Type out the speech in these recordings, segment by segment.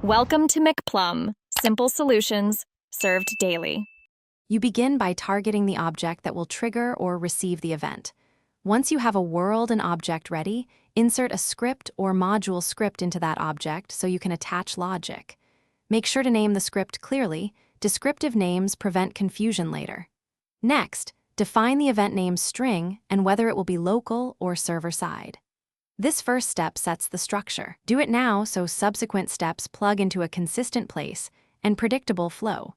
Welcome to McPlum, simple solutions served daily. You begin by targeting the object that will trigger or receive the event. Once you have a world and object ready, insert a script or module script into that object so you can attach logic. Make sure to name the script clearly. Descriptive names prevent confusion later. Next, define the event name string and whether it will be local or server-side. This first step sets the structure. Do it now so subsequent steps plug into a consistent place and predictable flow.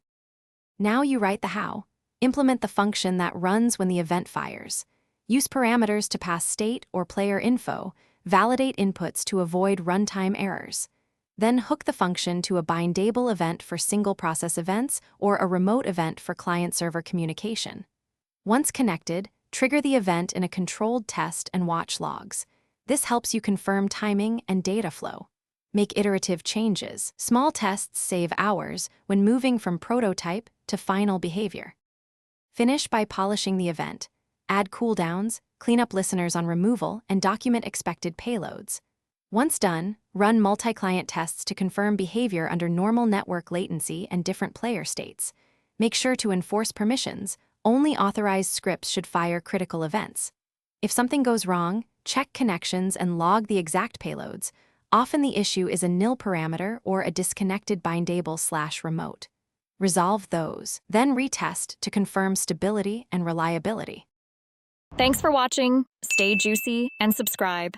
Now you write the how. Implement the function that runs when the event fires. Use parameters to pass state or player info. Validate inputs to avoid runtime errors. Then hook the function to a bindable event for single process events or a remote event for client-server communication. Once connected, trigger the event in a controlled test and watch logs. This helps you confirm timing and data flow. Make iterative changes. Small tests save hours when moving from prototype to final behavior. Finish by polishing the event. Add cooldowns, clean up listeners on removal, and document expected payloads. Once done, run multi-client tests to confirm behavior under normal network latency and different player states. Make sure to enforce permissions. Only authorized scripts should fire critical events. If something goes wrong, check connections and log the exact payloads. Often the issue is a nil parameter or a disconnected bindable/remote. Resolve those, then retest to confirm stability and reliability. Thanks for watching. Stay juicy and subscribe.